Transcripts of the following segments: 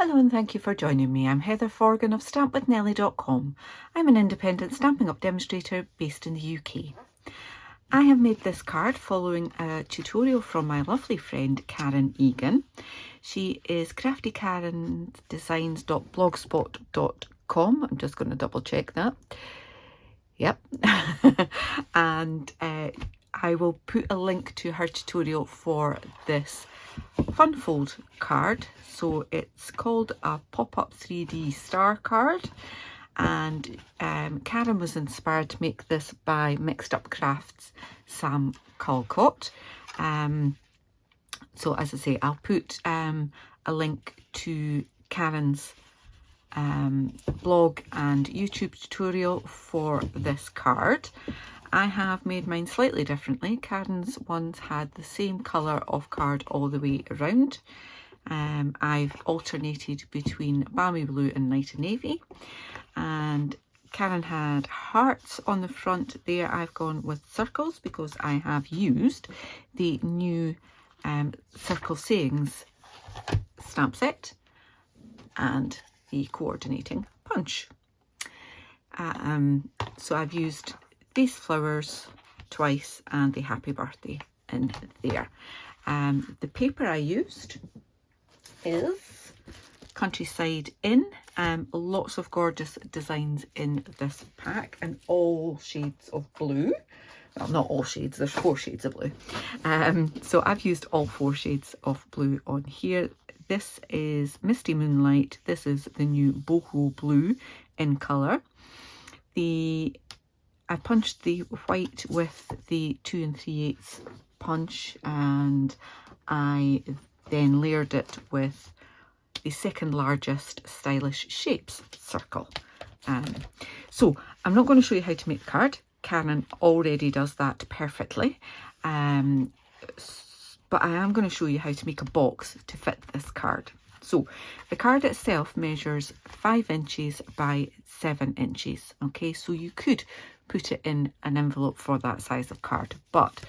Hello and thank you for joining me. I'm Heather Forgan of stampwithnellie.com. I'm an independent Stampin' Up demonstrator based in the UK. I have made this card following a tutorial from my lovely friend Karen Egan. She is craftykarendesigns.blogspot.com. I'm just going to double check that. Yep. And I will put a link to her tutorial for this fun fold card. So it's called a pop-up 3D star card, and Karen was inspired to make this by Mixed Up Crafts Sam Calcott. So as I say, I'll put a link to Karen's blog and YouTube tutorial for this card. I have made mine slightly differently. Karen's ones had the same colour of card all the way around. I've alternated between balmy blue and night and navy, and Karen had hearts on the front. There I've gone with circles because I have used the new Circle Sayings stamp set and the coordinating punch. So I've used these flowers twice and the happy birthday in there. The paper I used is Countryside In. Lots of gorgeous designs in this pack and all shades of blue. Well, not all shades, there's 4 shades of blue. So I've used all 4 shades of blue on here. This is Misty Moonlight. This is the new Boho Blue in colour. I punched the white with the 2 3/8 punch, and I then layered it with the second largest Stylish Shapes circle. So I'm not going to show you how to make the card. Karen already does that perfectly. But I am going to show you how to make a box to fit this card. So the card itself measures 5 inches by 7 inches. Okay, so you could put it in an envelope for that size of card, but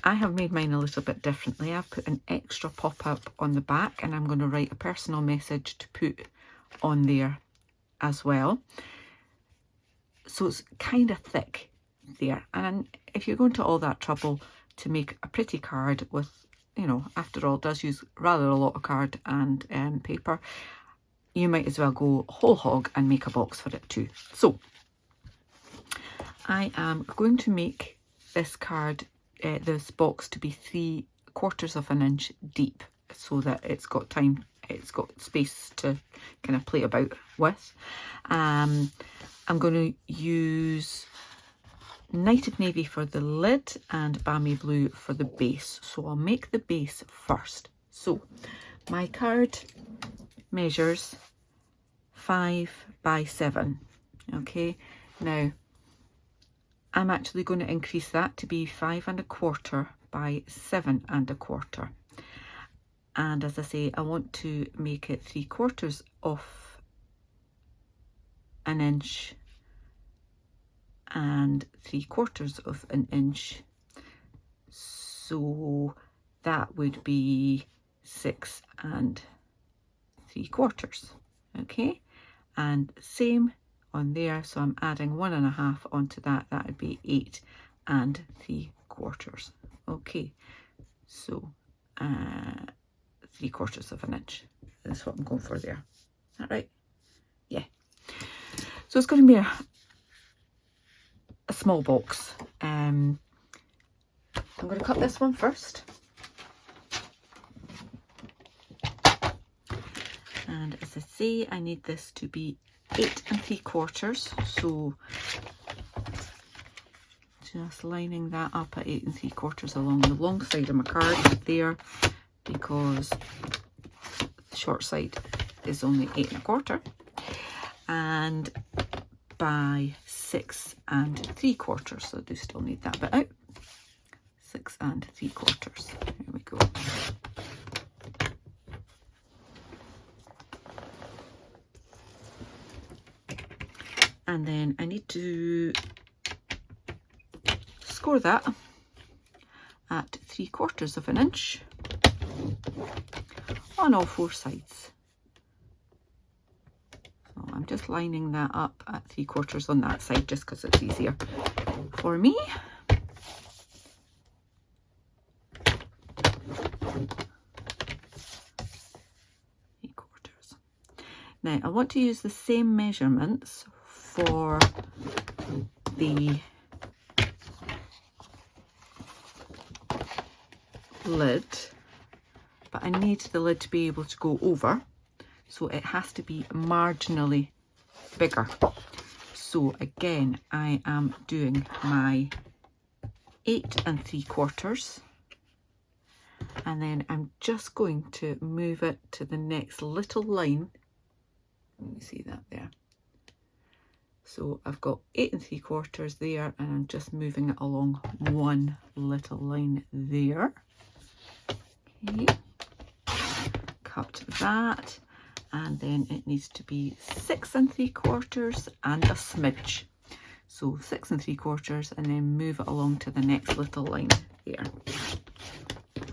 I have made mine a little bit differently. I've put an extra pop-up on the back, and I'm going to write a personal message to put on there as well. So it's kind of thick there. And if you're going to all that trouble to make a pretty card with, you know, after all, it does use rather a lot of card and paper, you might as well go whole hog and make a box for it too. So I am going to make this card, this box, to be 3/4 of an inch deep, so that it's got space to kind of play about with. I'm going to use Night of Navy for the lid and Balmy Blue for the base. So I'll make the base first. So my card measures 5 by 7. Okay, now I'm actually going to increase that to be 5 1/4 by 7 1/4. And as I say, I want to make it 3/4 of an inch and 3/4 of an inch. So that would be 6 3/4. Okay, and same on there, so I'm adding 1 1/2 onto that. That would be 8 3/4. Okay, so 3/4 of an inch. That's what I'm going for there. Is that right? Yeah. So it's going to be a small box. I'm going to cut this one first. And as I say, I need this to be 8 3/4. So just lining that up at 8 3/4 along the long side of my card there, because the short side is only 8 1/4, and by 6 3/4. So I do still need that bit out. 6 3/4. There we go. And then I need to score that at 3/4 of an inch on all 4 sides. just lining that up at 3/4 on that side just because it's easier for me. Now I want to use the same measurements for the lid, but I need the lid to be able to go over, so it has to be marginally bigger. So again, I am doing my 8 3/4, and then I'm just going to move it to the next little line. Let me see that there. So I've got 8 3/4 there, and I'm just moving it along one little line there. Okay, cut that, and then it needs to be 6 3/4 and a smidge. So 6 3/4, and then move it along to the next little line there.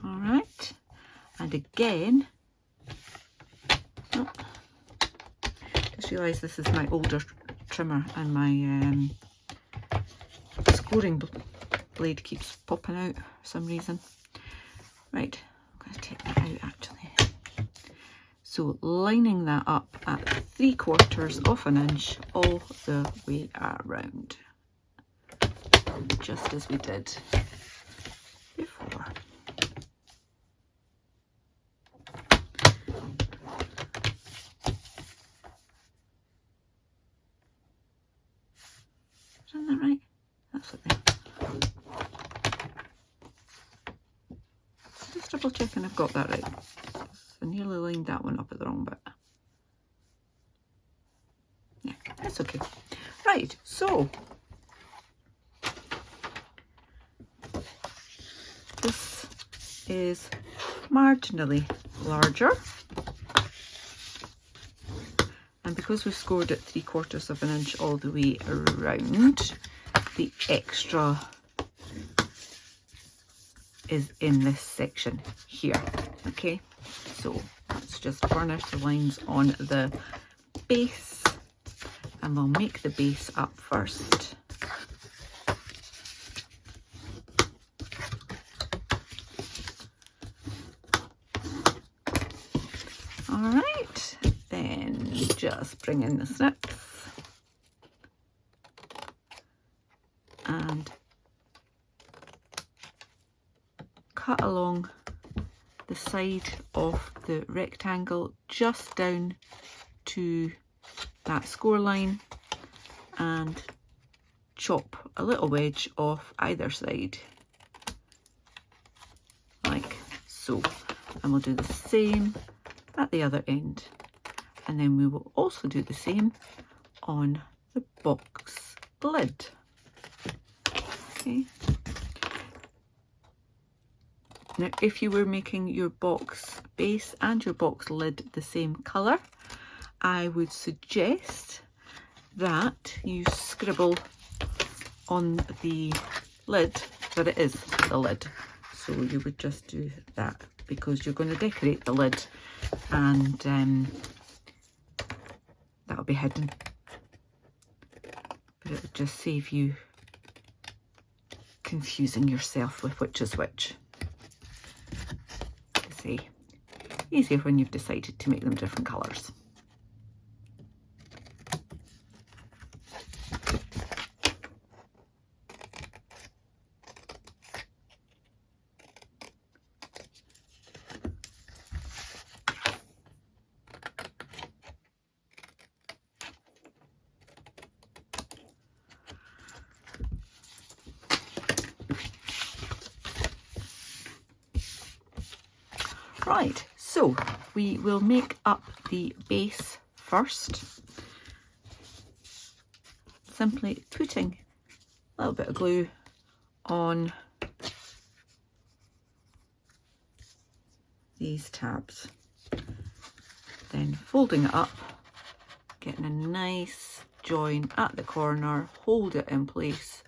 All right, and again, just realise this is my older trimmer, and my scoring blade keeps popping out for some reason. Right, I'm going to take that out actually. So lining that up at 3/4 of an inch all the way around, just as we did before. Isn't that right? That's it there. Just double checking I've got that right. I nearly lined that one up at the wrong bit. Yeah, that's okay. Right, so this is marginally larger, and because we've scored it 3/4 of an inch all the way around, the extra is in this section here. Okay, so let's just burnish the lines on the base, and we'll make the base up first. All right, then just bring in the snips and cut along the side of the rectangle just down to that score line, and chop a little wedge off either side like so, and we'll do the same at the other end, and then we will also do the same on the box lid. Okay. Now, if you were making your box base and your box lid the same colour, I would suggest that you scribble on the lid that it is the lid. So you would just do that, because you're going to decorate the lid, and that'll be hidden. But it would just save you confusing yourself with which is which. See, easier when you've decided to make them different colours. Right, so we will make up the base first, simply putting a little bit of glue on these tabs, then folding it up, getting a nice join at the corner, hold it in place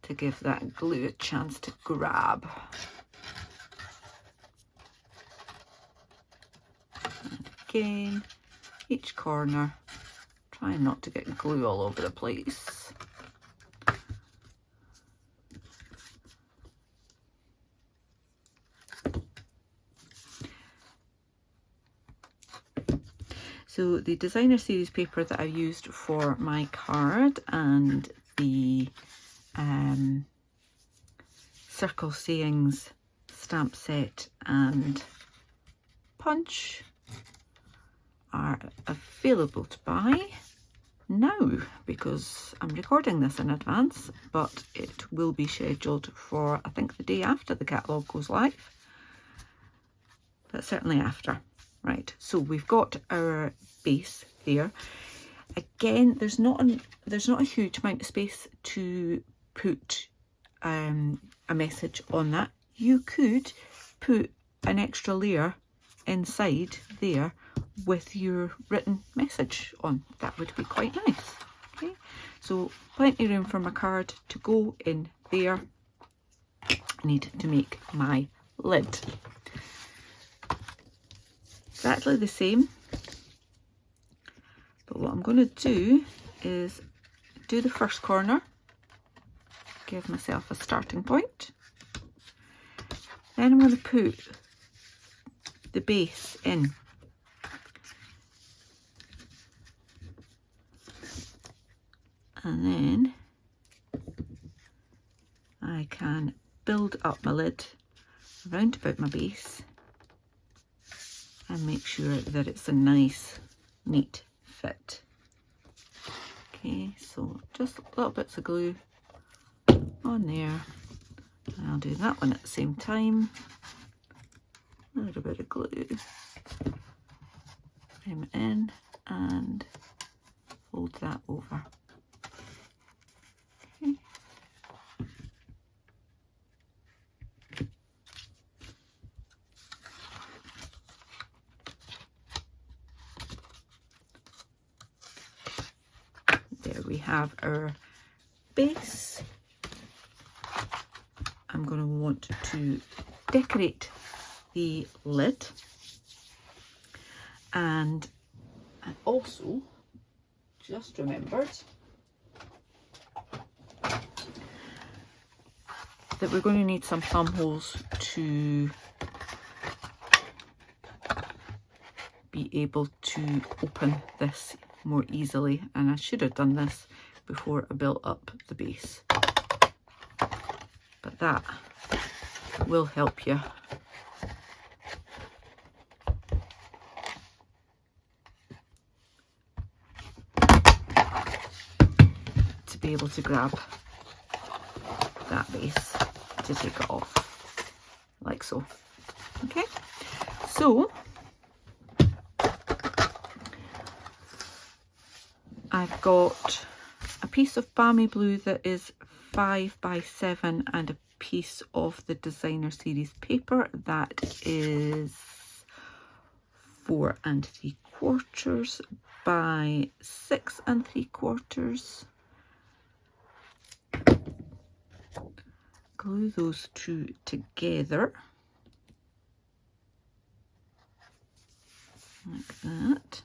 to give that glue a chance to grab. Again, each corner, trying not to get glue all over the place. So the designer series paper that I used for my card and the Circle Sayings stamp set and punch are available to buy now because I'm recording this in advance, but it will be scheduled for, I think, the day after the catalogue goes live, but certainly after. Right, so we've got our base there. Again, there's not a huge amount of space to put a message on that. You could put an extra layer inside there with your written message on. That would be quite nice. Okay, so plenty of room for my card to go in there. I need to make my lid. Exactly the same, but what I'm going to do is do the first corner, give myself a starting point, then I'm going to put the base in, and then I can build up my lid around about my base and make sure that it's a nice, neat fit. Okay, so just little bits of glue on there. And I'll do that one at the same time. A little bit of glue. Frame it in and fold that over. Okay. There we have our base. I'm going to want to decorate the lid, and I also just remembered that we're going to need some thumb holes to be able to open this more easily, and I should have done this before I built up the base, but that will help you to be able to grab that base to take it off like so. Okay, so I've got a piece of balmy blue that is 5 by 7 and a piece of the designer series paper that is 4 3/4 by 6 3/4. Glue those two together like that.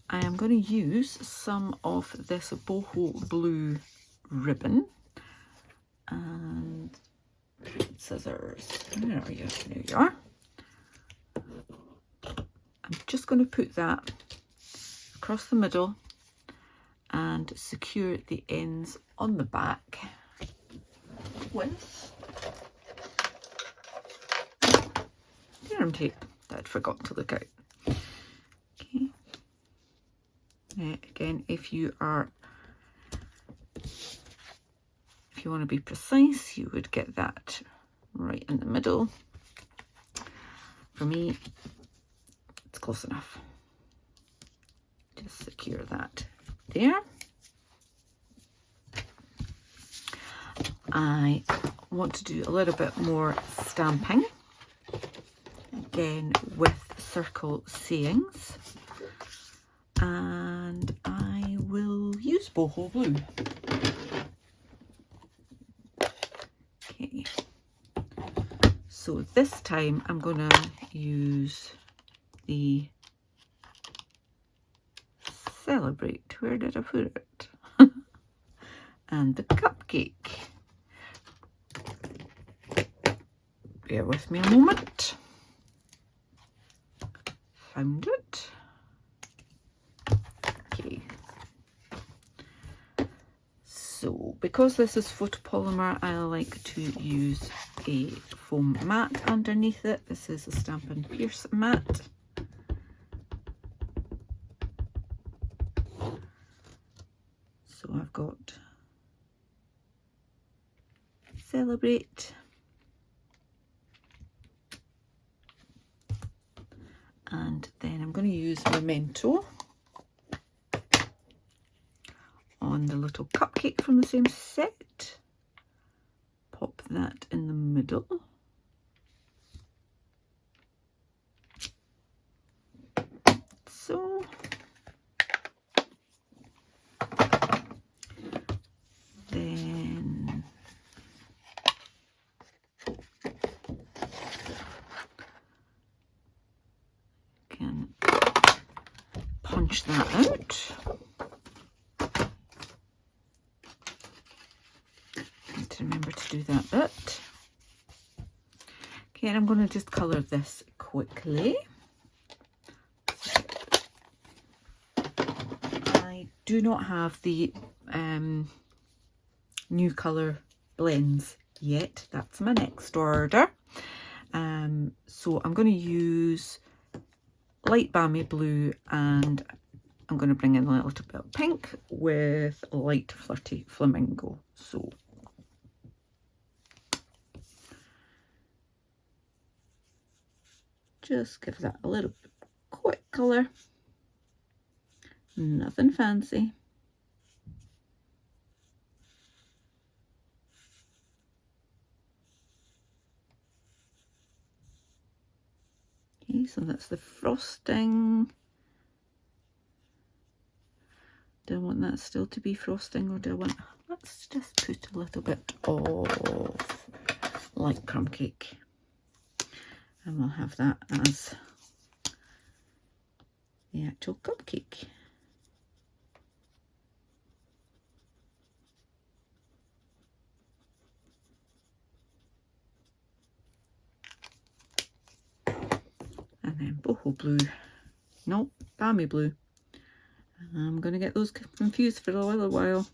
I am going to use some of this boho blue ribbon and scissors. Where are you? There you are. I'm just going to put that across the middle and secure the ends on the back with denim tape that I'd forgotten to look out. Okay. Again, if you want to be precise, you would get that right in the middle. For me, it's close enough. Just secure that there. I want to do a little bit more stamping, again with Circle Sayings, and I will use boho blue. Okay, so this time I'm going to use the Celebrate. Where did I put it? And the cupcake. Bear with me a moment. Found it. Okay. So, because this is photopolymer, I like to use a foam mat underneath it. This is a Stampin' Pierce mat. So I've got Celebrate, and then I'm going to use Memento on the little cupcake from the same set. Pop that in the middle. So then can punch that out. Need to remember to do that bit. Okay, and I'm going to just colour this quickly. I do not have the new colour blends yet. That's my next order. So I'm going to use light balmy blue, and I'm going to bring in a little bit of pink with light flirty flamingo. So just give that a little bit quick colour. Nothing fancy. Okay, so that's the frosting. Do I want that still to be frosting, or do I want, let's just put a little bit of light crumb cake, and we'll have that as the actual cupcake. And then boho blue, no, balmy blue. I'm going to get those confused for a little while.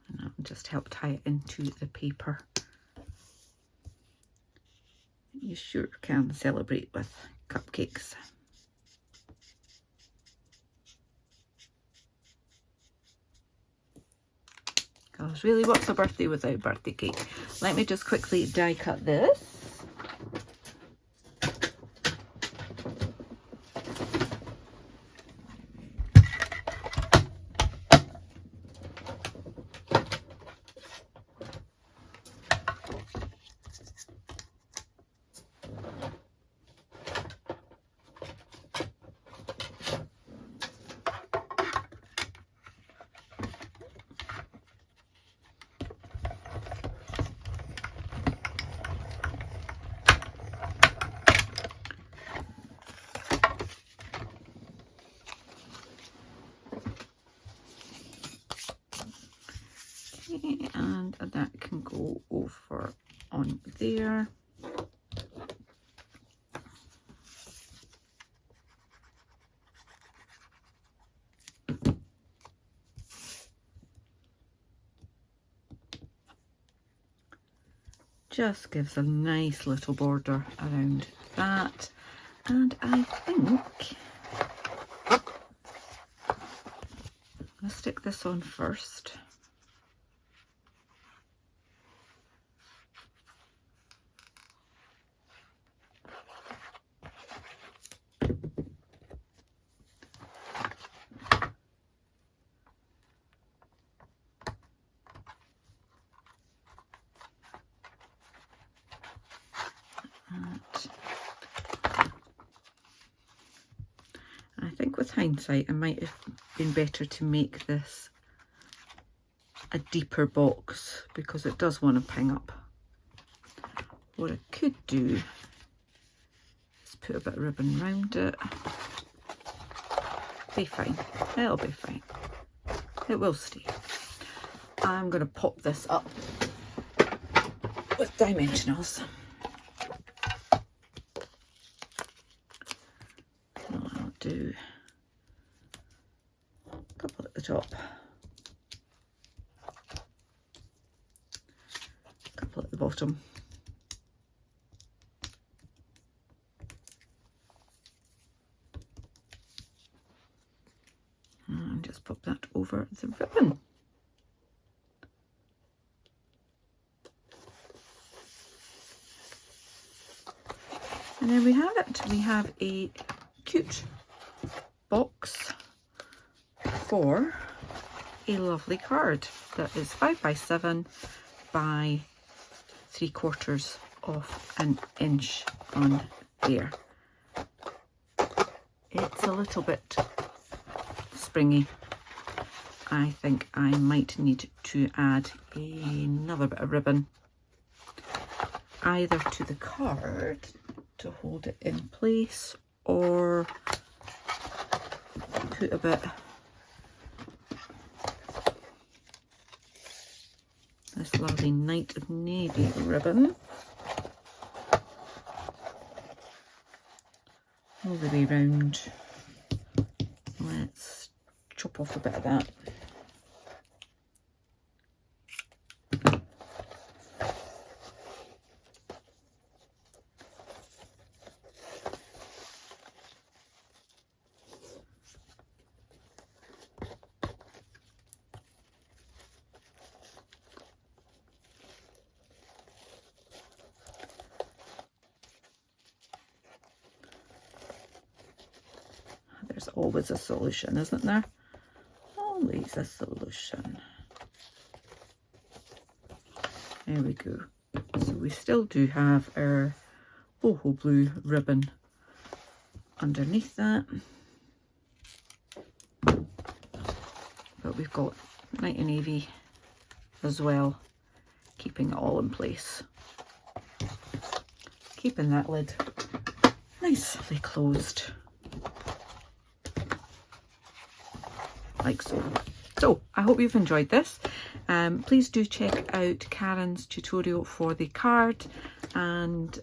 And I'll just help tie it into the paper. You sure can celebrate with cupcakes. Gosh, really, what's a birthday without birthday cake? Let me just quickly die cut this. And that can go over on there. Just gives a nice little border around that. And I think I'll stick this on first. I think with hindsight, it might have been better to make this a deeper box because it does want to ping up. What I could do is put a bit of ribbon around it. Be fine. It'll be fine. It will stay. I'm going to pop this up with dimensionals. I'll do a couple at the top, a couple at the bottom. And just pop that over the ribbon. And there we have it. We have a cute box for a lovely card that is 5 by 7 by 3/4 of an inch on there. It's a little bit springy. I think I might need to add another bit of ribbon either to the card to hold it in place, or put a bit this lovely night navy ribbon all the way round. Let's chop off a bit of that. There's always a solution, isn't there? Always a solution. There we go. So we still do have our boho blue ribbon underneath that. But we've got night navy as well, keeping it all in place. Keeping that lid nicely closed. Like so. So I hope you've enjoyed this. Please do check out Karen's tutorial for the card, and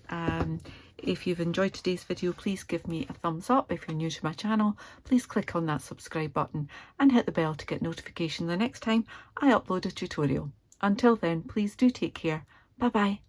if you've enjoyed today's video, please give me a thumbs up. If you're new to my channel, please click on that subscribe button and hit the bell to get notification the next time I upload a tutorial. Until then, please do take care. Bye bye.